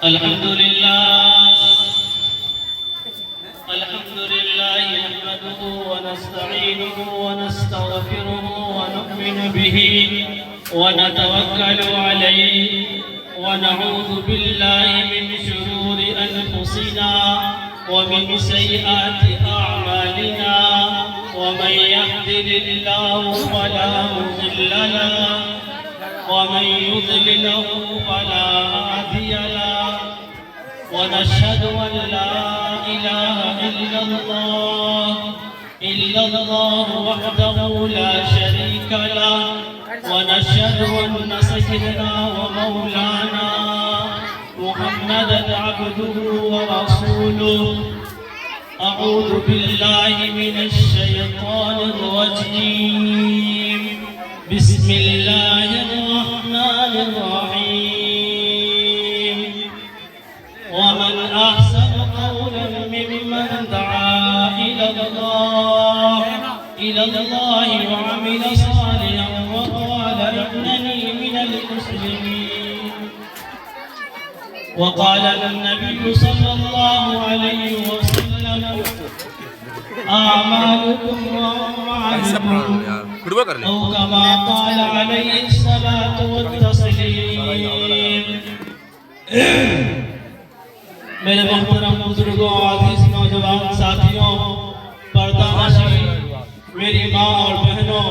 الحمد لله نحمده ونستعينه ونستغفره ونؤمن به ونتوكل عليه ونعوذ بالله من شرور أنفسنا ومن سيئات أعمالنا ومن يهده الله فلا مضل له ومن يضلله فلا هادي له ونشهد أن لا إله إلا الله وحده لا شريك له ونشهد أن سيدنا ومولانا محمدا عبده ورسوله. أعوذ بالله من الشيطان الرجيم. بسم الله الرحمن الرحيم. ومن أحسن قولا ممن دعا إلى الله وعمل صالحا وقال إنني من المسلمين. وقال النبي صلى الله عليه وسلم أعمالكم وأعمالكم أو كما قال عليه الصلاة والتسليم. میرے محترم بزرگوں، عزیز نوجوان ساتھیوں، پردہ نشین میری ماں اور بہنوں،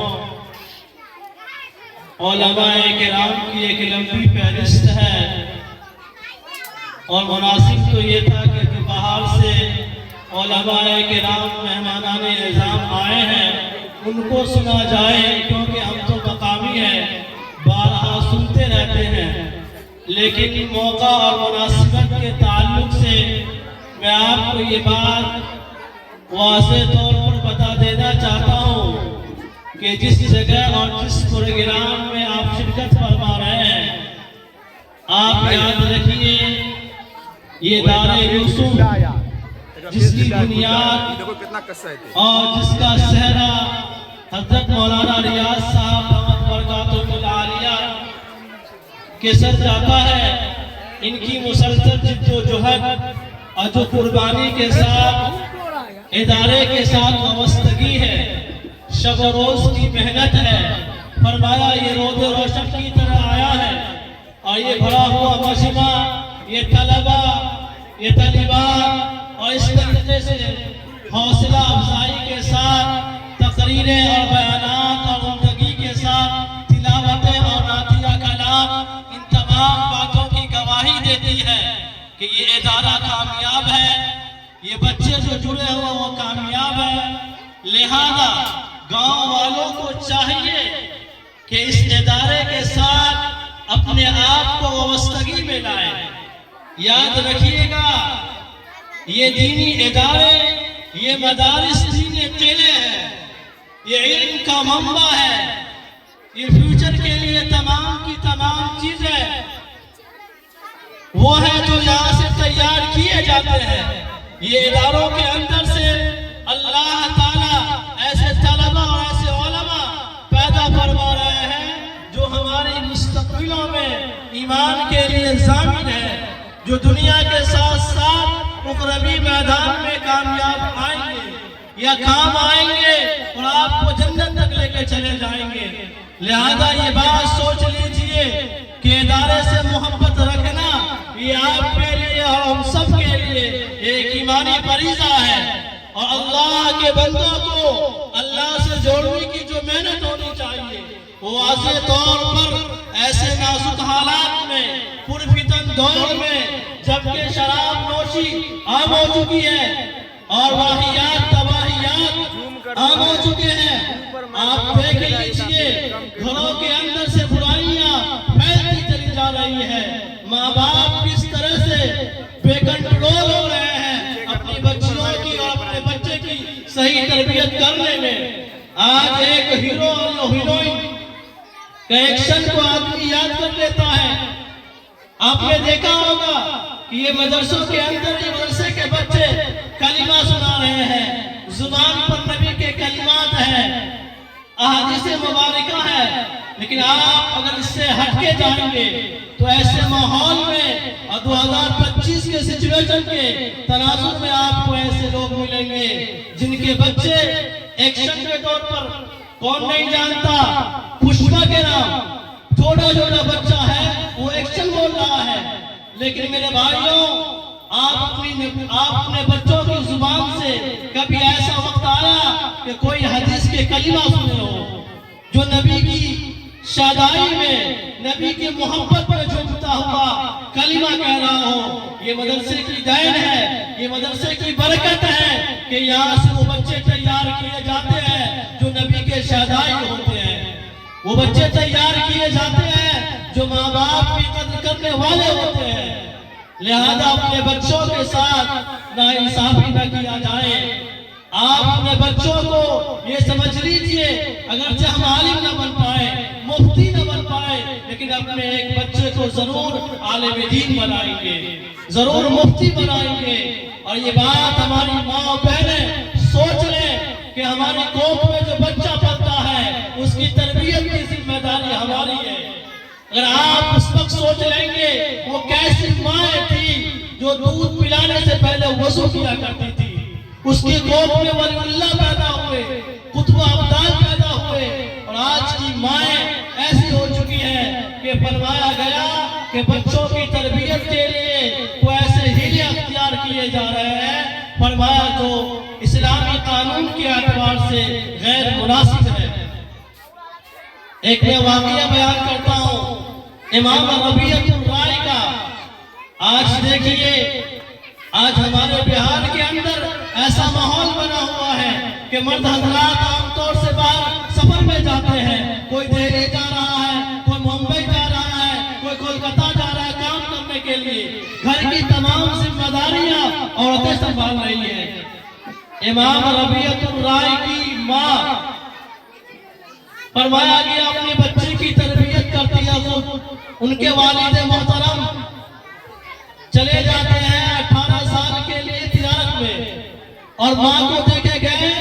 علماء کرام کی ایک لمبی فہرست ہے اور مناسب تو یہ تھا کہ باہر سے علماء کرام مہمانان اعظام آئے ہیں، ان کو سنا جائے، کیونکہ ہم تو مقامی ہیں، بارہا سنتے رہتے ہیں، لیکن موقع اور مناسبت کے تعلق سے میں آپ کو یہ بات واضح طور پر بتا دینا چاہتا ہوں کہ جس جگہ اور جس پروگرام میں آپ شرکت فرما رہے ہیں، آپ یاد رکھیے یہ دار یوسف جس کی بنیاد اور جس کا صحرا حضرت مولانا ریاض صاحب رحمت برکاتہ العالیہ کے سر جاتا ہے، ان کی مسلسل جد و جہد اور جو قربانی کے ساتھ ادارے کے ساتھ وابستگی ہے، شب و روز کی محنت ہے، فرمایا یہ روز روشن کی طرح آیا ہے اور یہ بھرا ہوا مجمع، یہ طلبہ، یہ طالبات اور اس طریقے سے حوصلہ افزائی کے ساتھ تقریریں اور بیانات اور زندگی کے ساتھ تلاوتیں اور نعتیہ کلام، ان تمام باتوں کی گواہی دیتی ہے کہ یہ ادارہ کامیاب ہے، یہ بچے جو جڑے ہوئے وہ کامیاب ہے. لہذا گاؤں والوں کو چاہیے کہ اس ادارے کے ساتھ اپنے آپ کو وابستگی میں لائیں. یاد رکھیے گا یہ دینی ادارے، یہ مدارس دینی قلعے ہیں، یہ علم کا منبع ہے، یہ فیوچر کے لیے تمام کی تمام چیزیں وہ ہیں جو یہاں سے تیار کیے جاتے ہیں. یہ اداروں کے اندر سے اللہ تعالیٰ ایسے طلبہ اور ایسے علماء پیدا فرما رہے ہیں جو ہماری مستقبلوں میں ایمان کے لیے ضامن ہے، جو دنیا کے ساتھ ساتھ اخروی میدان میں کامیاب آئیں گے یا کام آئیں گے اور آپ کو جنت تک لے کے چلے جائیں گے. لہذا یہ بات سوچ لیجئے کہ ادارے سے محبت رکھنا یہ آپ کے لیے اور ہم سب کے لیے ایک ایمانی فریضہ ہے، اور اللہ کے بندوں کو اللہ سے جوڑنے کی جو محنت ہونی چاہیے وہ واضح طور پر ایسے نازک حالات میں، پرفتن دور میں، جبکہ شراب نوشی عام ہو چکی ہے اور واہیات تباہیات عام ہو چکے ہیں. آپ دیکھ لیجئے گھروں کے اندر سے برائیاں پھیلتی چلی جا رہی ہیں، ماں باپ کس طرح سے بے کنٹرول ہو رہے ہیں اپنی بچیوں کی اور اپنے بچے کی صحیح تربیت کرنے میں. آج ایک ہیرو اور ہیروئن کا ایکشن کو آدمی یاد کر لیتا ہے. آپ نے دیکھا ہوگا کہ یہ مدرسوں کے اندر یہ مدرسے کے بچے کلمہ سنا رہے ہیں، زبان پر نبی کے کلمات ہیں، احادیث مبارکہ ہے، لیکن آپ اگر اس سے ہٹ کے جائیں گے تو ایسے ماحول میں اور 2025 کے سچویشن کے تناظر میں آپ کو ایسے لوگ ملیں گے جن کے بچے ایکشن کے طور پر کون نہیں جانتا پشپا کے نام، چھوٹا چھوٹا بچہ ہے وہ ایکشن بول رہا ہے، لیکن میرے بھائیوں آپ اپنے بچوں کی زبان سے کبھی ایسا وقت آیا کہ کوئی حدیث کے کلمہ سنے ہو جو نبی کی شادائی میں نبی کی محبت میں جھومتا ہوا کلمہ کہہ رہا ہو؟ یہ مدرسے کی دین ہے، یہ مدرسے کی برکت ہے کہ یہاں سے وہ بچے تیار کیے جاتے ہیں جو نبی کے شادائی ہوتے ہیں، وہ بچے تیار کیے جاتے ہیں جو ماں باپ کی قدر کرنے والے ہوتے ہیں۔ لہذا اپنے بچوں کے ساتھ ناانصافی نہ کیا جائے۔ آپ اپنے بچوں کو یہ سمجھ لیجئے اگرچہ ہم عالم نہ بن پائے، مفتی نہ بن پائے، لیکن اپنے ایک بچے کو ضرور عالم دین بنائیں گے، ضرور مفتی بنائیں گے۔ اور یہ بات ہماری ماں و بہنیں سوچ لیں کہ ہماری قوم میں جو بچہ پلتا ہے اس کی تربیت کی ذمہ داری ہماری ہے۔ اگر آپ اس وقت سوچ لیں گے وہ کیسی ماں تھی جو دودھ پلانے سے پہلے وضو کیا کرتی تھی، اس کی قوم میں ولی اللہ پیدا ہوئے، قطب ابدال پیدا ہوئے، اور آج کی مائیں ایسی ہو چکی ہیں کہ فرمایا گیا کہ بچوں کی تربیت کے لیے وہ ایسے ہیلے اختیار کیے جا رہے ہیں، فرمایا جو اسلامی قانون کے اعتبار سے غیر مناسب ہے۔ ایک میں واقعہ بیان کرتا ہوں امام ربیعۃ الرائے کا۔ آج دیکھیے آج ہمارے بہار کے اندر ایسا ماحول بنا ہوا ہے کہ مرد حضرات عام طور سے باہر سفر میں جاتے ہیں، کوئی دہلی جا رہا ہے، کوئی ممبئی جا رہا ہے، کوئی کولکتہ جا رہا ہے کام کرنے کے لیے، گھر کی تمام ذمہ داریاں عورتیں سنبھال رہی ہیں۔ امام ربیعۃ الرائے کی ماں فرمایا گیا اپنے بچے کی تربیت کرتی ہے خود، ان کے والد محترم چلے جاتے ہیں 18 سال کے لیے تجارت میں، اور ماں کو دے کے گئے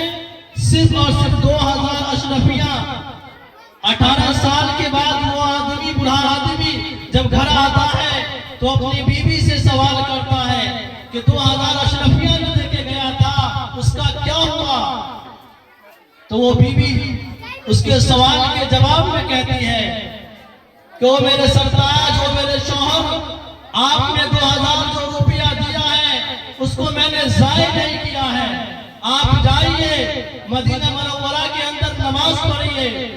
صرف اور صرف 2000 اشرفیاں۔ 18 سال کے بعد وہ آدمی بڑھا آدمی جب گھر آتا ہے تو اپنی بیوی سے سوال کرتا ہے کہ 2000 اشرفیاں جو دے کے گیا تھا اس کا کیا ہوا؟ تو وہ بیوی اس کے سوال کے جواب میں کہتی ہے کہ وہ میرے سرتاج، وہ میرے شوہر، آپ نے 2000 جو روپیہ دیا ہے اس کو میں نے ضائع نہیں کیا ہے، آپ جائیے مدینہ منورہ کے اندر نماز پڑھیے۔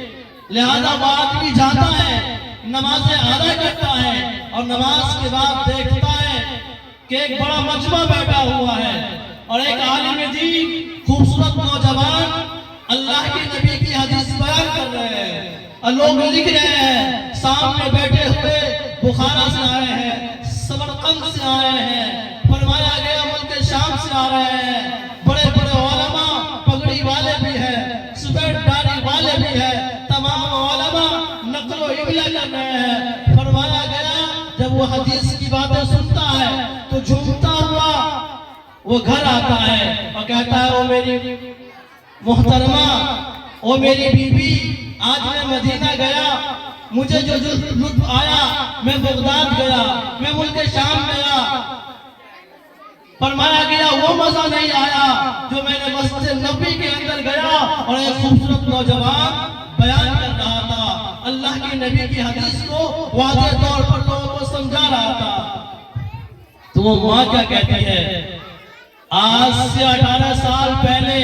لہذا وہ آدمی جاتا ہے، نمازیں ادا کرتا ہے، اور نماز کے بعد دیکھتا ہے کہ ایک بڑا مجمع بیٹھا ہوا ہے، اور ایک عالم دین خوبصورت نوجوان اللہ کے نبی کی حدیث بیان کر رہے ہیں، اور لوگ لکھ رہے ہیں سامنے بیٹھے ہوئے بخارا سے آئے ہیں، سمرقند سے آئے ہیں، فرمایا گیا ملک شام سے آ رہے ہیں، بڑے بڑے علماء پگڑی والے بھی ہیں، سفید داڑھی والے بھی ہیں، تمام علماء نقل و حملہ کر رہے ہیں۔ فرمایا گیا جب وہ حدیث کی باتیں سنتا ہے تو جھومتا ہوا وہ گھر آتا ہے اور کہتا ہے وہ میری محترمہ، وہ میری بیوی، آج میں مدینہ گیا، مجھے جو لطف آیا، میں بغداد گیا، میں ملک شام گیا، فرمایا گیا وہ مزہ نہیں آیا جو میں نے مسجد نبی کے اندر گیا اور ایک خوبصورت نوجوان بیان کر رہا تھا، اللہ کے نبی کی حدیث کو واضح طور پر لوگوں کو سمجھا رہا تھا۔ تو وہ ماں کیا کہتی ہے؟ آج سے 18 سال پہلے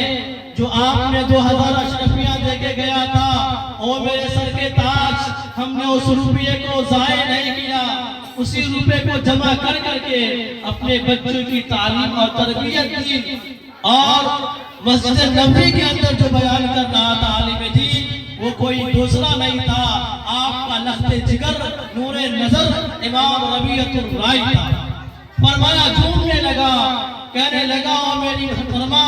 جو آپ نے 2000 اشرفیاں دے کے گیا تھا، او میرے سر کے تاج، ہم نے اس روپیے کو ضائع نہیں کیا، اسی روپے کو جمع کر کر کے اپنے بچوں کی تعلیم اور تربیت کی، اور مسجد نبوی کے اندر جو بیان کر رہا تھا عالم دین وہ کوئی دوسرا نہیں تھا، آپ کا لخت جگر نور نظر امام ربیعۃ الرائے تھا۔ فرمایا جھومنے لگا، کہنے لگا او میری محترمہ،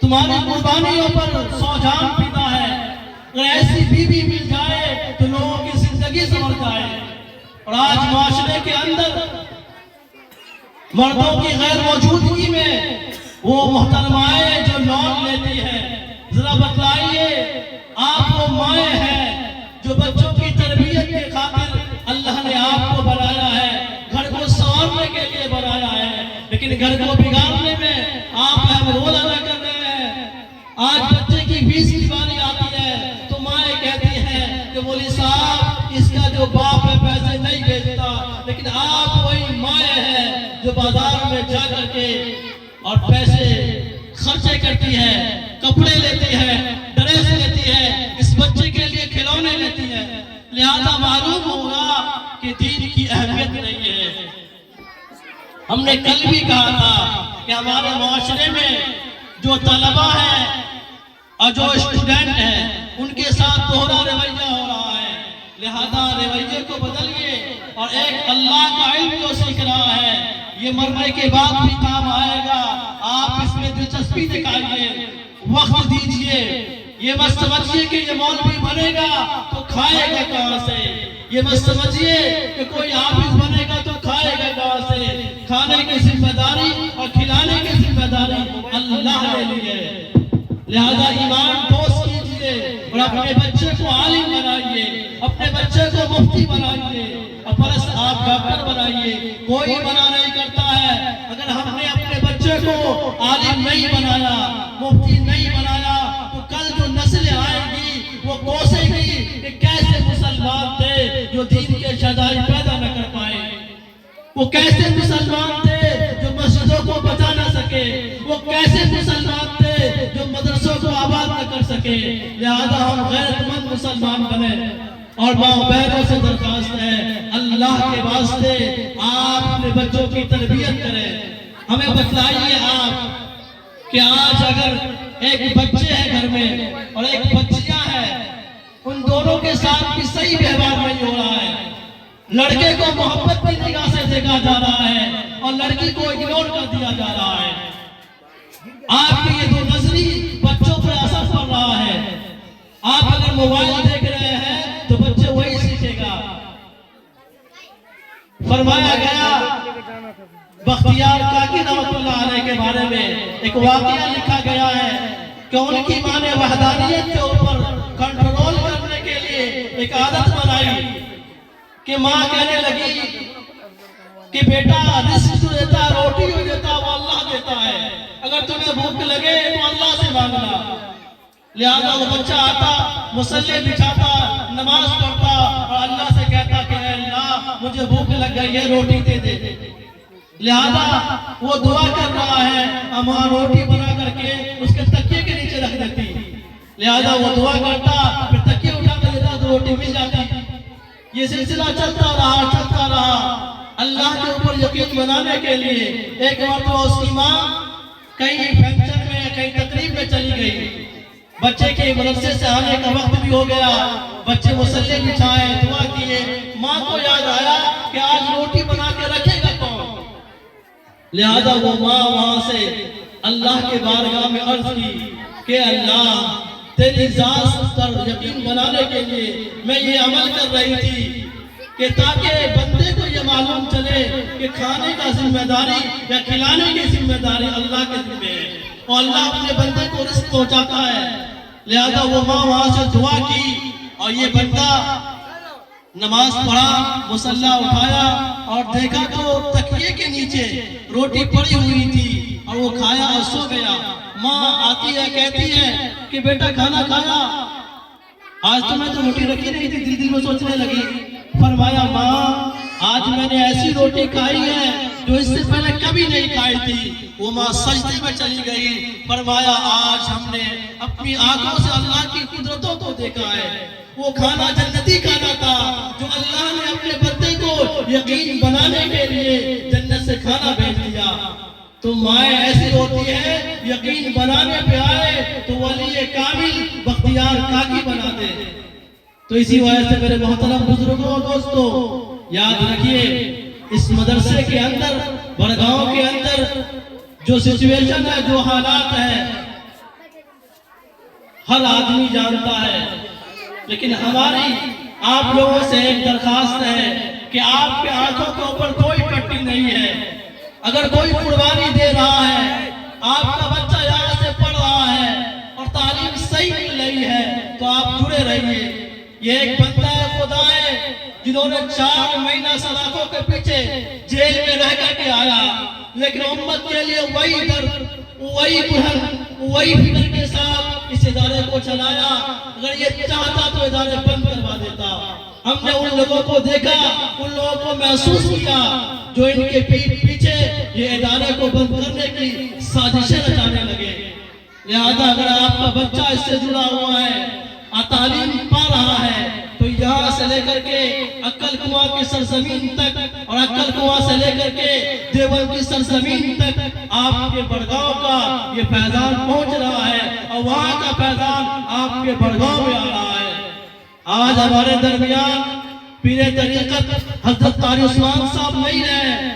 تمہاری قربانیوں پر 100 جان پیتا ہے، اگر ایسی بیوی مل جائے تو لوگوں کی زندگی سنور جائے۔ اور آج معاشرے کے اندر مردوں کی غیر موجودگی میں وہ محترمائیں جو لون لیتی ہیں، ذرا بتلائیے آپ وہ مائیں ہیں جو بچوں کی تربیت کے خاطر اللہ نے آپ کو بنایا ہے، گھر کو لیکن گھر کو بگاڑنے میں آپ اہم رول ادا کر رہے ہیں۔ آج بچے کی فیس کی باری آتی ہے تو مائیں کہتی ہیں کہ مولوی صاحب اس کا جو باپ ہے پیسے نہیں بھیجتا، لیکن آپ وہی مائیں ہیں جو بازار میں جا کر کے اور پیسے خرچے کرتی ہے، کپڑے لیتی ہے، ڈریس لیتی ہے، اس بچے کے لیے کھلونے لیتی ہے۔ لہذا معلوم ہوگا کہ دین کی اہمیت نہیں ہے۔ ہم نے کل بھی کہا تھا کہ ہمارے معاشرے میں جو طلبہ ہیں اور جو اسٹوڈنٹ ہیں ان کے ساتھ دوہرا رویہ ہو رہا ہے، لہذا رویے کو بدلیے اور ایک اللہ کا علم جو سیکھ رہا ہے یہ مرنے کے بعد بھی کام آئے گا۔ آپ اس میں دلچسپی دکھائیے، وقت دیجئے، یہ مت سمجھیے کہ یہ مولوی بنے گا تو کھائے گا کہاں سے، یہ مت سمجھیے کہ کوئی حافظ بنے گا تو کھائے گا کہاں سے۔ کھانے کی ذمہ داری اور کھلانے کی ذمہ داری اللہ نے لی ہے۔ لہذا ایمان دوست کیجئے اور اپنے بچے کو عالم بنائیے، اپنے بچے کو مفتی بنائیے، پلس آپ ڈاکٹر بنائیے۔ کوئی منع نہیں کرتا ہے، اگر ہم نے اپنے بچے کو عالم نہیں بنایا، مفتی نہیں بنایا تو کل جو نسلیں آئیں گی وہ کوسے گی کہ کیسے مسلمان تھے جو دین کے شجاعت پیدا نہ کر پائے، وہ کیسے مسلمان تھے جو مسجدوں کو بچا نہ سکے، وہ کیسے مسلمان تھے جو مدرسوں کو آباد نہ کر سکے۔ لہذا ہم غیرت مند مسلمان بنے اور ماں بہنوں سے درخواست ہے اللہ کے واسطے آپ اپنے بچوں کی تربیت کریں۔ ہمیں بتلائیے آپ کہ آج اگر ایک بچے ہے گھر میں اور ایک بچیاں ہیں، ان دونوں کے ساتھ بھی صحیح ویوہار نہیں ہو رہا ہے، لڑکے کو محبت کی نگاہ سے دیکھا جا رہا ہے اور لڑکی کو اگنور کر دیا جا رہا ہے، آپ کی یہ دو نظری بچوں پر اثر پڑ رہا ہے۔ آپ اگر موبائل دیکھ رہے ہیں تو بچے وہی سیکھے گا۔ فرمایا گیا بختیار کاکی رحمت اللہ علیہ کے بارے میں ایک واقعہ لکھا گیا ہے کہ ان کی ماں نے وحدانیت کے اوپر کنٹرول کرنے کے لیے ایک عادت بنائی کہ ماں کہنے لگی کہ بیٹا رزق جو دیتا ہے، روٹی جو دیتا ہے وہ اللہ دیتا ہے، اگر تمہیں بھوک لگے تو اللہ سے مانگنا۔ لہذا وہ بچہ آتا، مصلی بچھاتا، نماز پڑھتا اور اللہ سے کہتا کہ اے اللہ مجھے بھوک لگ گئی ہے، روٹی دے دے۔ لہذا وہ دعا کر رہا ہے، ماں روٹی بنا کر کے اس کے تکیے کے نیچے رکھ دیتی، لہذا وہ دعا کرتا، پھر تکیے اٹھا کر دیتا تو روٹی مل جاتی۔ یہ سلسلہ چلتا رہا اللہ کے اوپر یقین بنانے کے لیے۔ ایک مرتبہ اس کی ماں کہیں فنکشن میں کہیں تقریب میں چلی گئی، بچے کے مدرسے سے آنے کا وقت بھی ہو گیا، بچے مصلی بچھائے، دعا کیے، ماں کو یاد آیا کہ آج روٹی بنا کے رکھے گا کون، لہذا وہ ماں وہاں سے اللہ کے بارگاہ میں عرض کی کہ اللہ تیری ذات پر یقین بنانے کے لیے میں یہ عمل کر رہی تھی کہ تاکہ بندے کو یہ معلوم چلے کہ کھانے کا ذمہ داری یا کھلانے کی ذمہ داری اللہ کے ذمہ ہے اور اللہ اپنے بندے کو رزق پہنچاتا ہے۔ لہذا وہ ماں وہاں سے دعا کی اور یہ بندہ نماز پڑھا، مصلی اٹھایا اور دیکھا تو تکیے کے نیچے روٹی پڑی ہوئی تھی اور وہ کھایا اور سو گیا۔ ماں آتی ہے کہتی ہے کہ بیٹا کھانا کھایا؟ آج تو میں تو روٹی رکھی نہیں تھی، دل میں سوچنے لگی۔ فرمایا ماں آج میں نے ایسی روٹی کھائی ہے جو اس سے پہلے کبھی نہیں کھائی تھی۔ وہ ماں سجدے میں چلی گئی، فرمایا آج ہم نے اپنی آنکھوں سے اللہ کی قدرتوں کو دیکھا ہے، وہ کھانا جنتی کھانا تھا جو اللہ نے اپنے بندے کو یقین بنانے کے لیے جنت سے کھانا بھیج دیا۔ تو مائیں ایسی ہوتی ہے یقین بنانے پہ آئے تو ولی کامل بختیار کاکی بنا دے۔ تو اسی وجہ سے میرے محترم بزرگوں اور دوستوں یاد رکھیے، اس مدرسے کے اندر، بڑگاؤں کے اندر جو سچویشن ہے، جو حالات ہیں، ہر آدمی جانتا ہے، لیکن ہماری آپ لوگوں سے ایک درخواست ہے کہ آپ کے آنکھوں کے اوپر کوئی پٹی نہیں ہے۔ اگر کوئی قربانی دے رہا ہے، آپ کا بچہ یہاں سے پڑھ رہا ہے اور تعلیم صحیح مل رہی ہے تو آپ جڑے رہیے۔ یہ ایک بندہ خدا ہے جنہوں نے 4 مہینہ سلاخوں کے پیچھے جیل میں رہ کر کے آیا، لیکن امت کے لیے وہی درد، وہی بہن، وہی فکر کے ساتھ اس ادارے کو چلایا۔ اگر یہ چاہتا تو ادارے بند کروا دیتا۔ ہم نے ان لوگوں کو دیکھا، ان لوگوں کو محسوس کیا جو ان کے پیچھے یہ ادارے کو بند کرنے کی سازشیں رچانے لگے۔ لہذا اگر آپ کا بچہ اس سے جڑا ہوا ہے، تعلیم پا رہا ہے، تو یہاں سے لے کر کے عقل کنواں کی سرزمین تک اور عقل کنواں سے لے کر کے دیوبند کی سرزمین تک آپ کے بڑگاؤں کا یہ فیضان پہنچ رہا ہے، اور وہاں کا فیضان آپ کے بڑگاؤں میں آ رہا ہے۔ آج ہمارے درمیان پیر طریقت حضرت قاری عثمان صاحب نہیں رہے،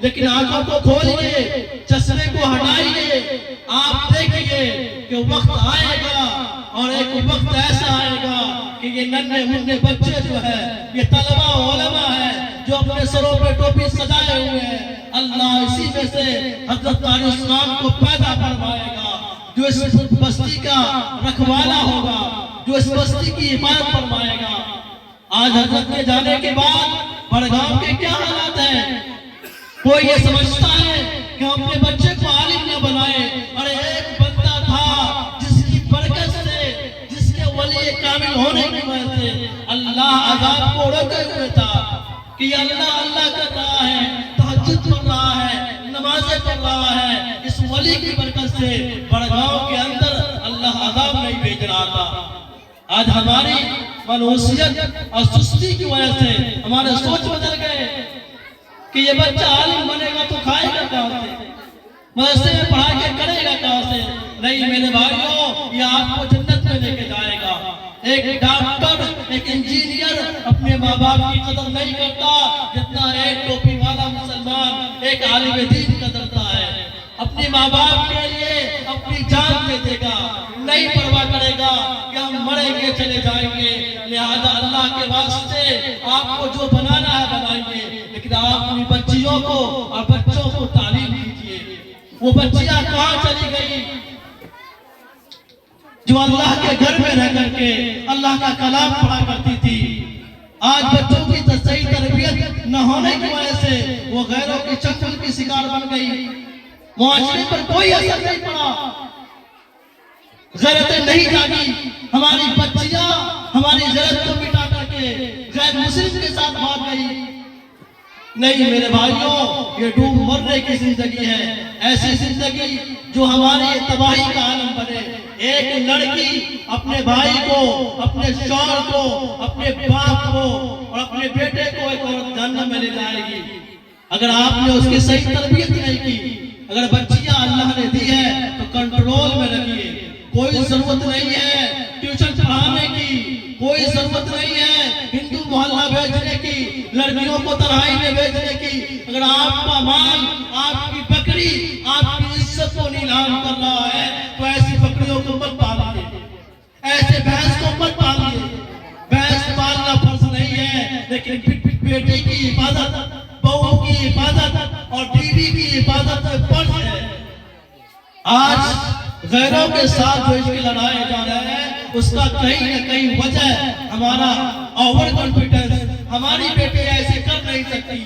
لیکن آنکھوں کو کھولیے، چشمے کو ہٹائیے، آپ دیکھیے کہ وقت آئے گا، اور ایک وقت ایسا آئے گا کہ یہ ننھے منھے بچے جو ہے، یہ طلبہ و علماء ہے جو اپنے سروں پہ ٹوپی سجائے ہوئے ہیں، اللہ اسی میں سے حضرت قاری عثمان کو پیدا فرمائے گا جو اس بستی کا رکھوالا ہوگا، جو اس بستی کی حفاظت فرمائے گا۔ آج حضرت کے جانے کے بعد بڑگاؤں کے کیا حالات ہیں؟ کوئی یہ سمجھتا ہے کہ ہم اپنے بچے کو عالم نہ بنائے، اور ایک بندہ تھا جس کی برکت سے، جس کے ولی کامل ہونے کی وجہ سے اللہ عذاب کو روکے ہوئے تھا کہ یہ اللہ اللہ کر رہا ہے، تہجد پڑھ رہا ہے، نمازیں پڑھ رہا ہے، اس ولی کی برکت سے بڑگاؤں کے اندر اللہ عذاب نہیں بھیج رہا تھا۔ آج ہماری منحوسیت اور سستی کی وجہ سے ہمارے سوچ بدل گئے کہ یہ بچہ عالم بنے گا تو کھائے گا کہاں سے، مدرسے میں پڑھا کے کرے گا کہاں سے؟ نہیں میرے بھائیوں، یہ آپ کو جنت میں لے کے جائے گا۔ ایک ڈاکٹر، ایک انجینئر اپنے ماں باپ کی قدر نہیں کرتا جتنا ایک ٹوپی والا مسلمان ایک عالم دین قدرتا ہے۔ اپنے ماں باپ کے لیے اپنی جان دے دے گا، نہیں پرواہ کرے گا کہ ہم مریں گے چلے جائیں گے۔ لہذا اللہ کے واسطے آپ کو جو بنانا ہے بنائیں گے، لیکن آپ اپنی بچیوں کو اور بچوں کو تعلیم دیجیے۔ وہ بچیاں کہاں چلی گئی جو اللہ کے گھر میں رہ کر کے اللہ کا کلام پڑھا کرتی تھی؟ آج بچوں کی صحیح تربیت نہ ہونے کی وجہ سے وہ غیروں کی چنگل کی شکار بن گئی، معاشرے پر کوئی اثر نہیں پڑا، غیرتیں نہیں جاگی۔ ہماری بچیاں ہماری غیرت کو مٹا کر کے غیر مسلم کے ساتھ بھاگ گئی۔ نہیں میرے بھائیوں، یہ ڈوب مرنے کی زندگی ہے، ایسی زندگی جو ہماری تباہی کا عالم بنے۔ ایک لڑکی اپنے بھائی کو، اپنے شوہر کو، اپنے باپ کو اور اپنے بیٹے کو ایک عورت جہنم میں لے جائے گی اگر آپ نے اس کی صحیح تربیت نہیں کی۔ اگر بچیاں اللہ نے دی ہے تو کنٹرول میں رکھیے۔ کوئی ضرورت نہیں ہے ٹیوشن پڑھانے کی، کوئی ضرورت نہیں ہے ہندو محلہ بھیجنے کی، لڑکیوں کو تنہائی میں بھیجنے کی۔ اگر آپ کا مال، آپ کی بکری آپ کی عزت کو نیلام کر رہا ہے تو ایسی بکریوں کو مت پالیے، ایسے بھینس کو مت پالیے۔ بھینس پالنا فرض نہیں ہے، لیکن بیٹے کی حفاظت، بہو کی حفاظت اور بیوی کی حفاظت فرض ہے۔ آج غیروں کے ساتھ جو عشق لڑائے جا رہے ہیں، اس کا کہیں نہ کہیں وجہ ہمارا اوور کانفیڈنس، ہماری بیٹے ایسے کر نہیں سکتی۔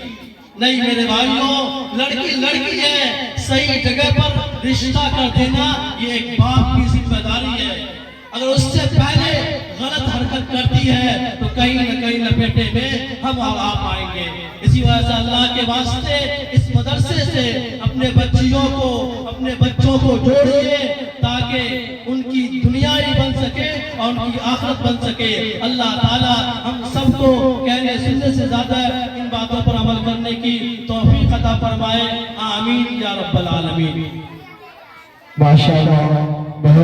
نہیں میرے بھائیوں، لڑکی لڑکی ہے، صحیح جگہ پر رشتہ کر دینا یہ ایک باپ کی ذمہ داری ہے۔ اگر اس سے پہلے غلط حرکت کرتی ہے تو کہیں نہ کہیں لپیٹے میں ہم اور آپ آئیں گے۔ اسی وجہ سے اللہ کے واسطے اس مدرسے سے اپنے بچوں کو جوڑیے تاکہ ان کی دنیا ہی بن سکے اور ان کی آخرت بن سکے۔ اللہ تعالیٰ ہم سب کو کہنے سننے سے زیادہ ان باتوں پر عمل کرنے کی توفیق عطا فرمائے، آمین یا رب العالمین۔ ماشاءاللہ۔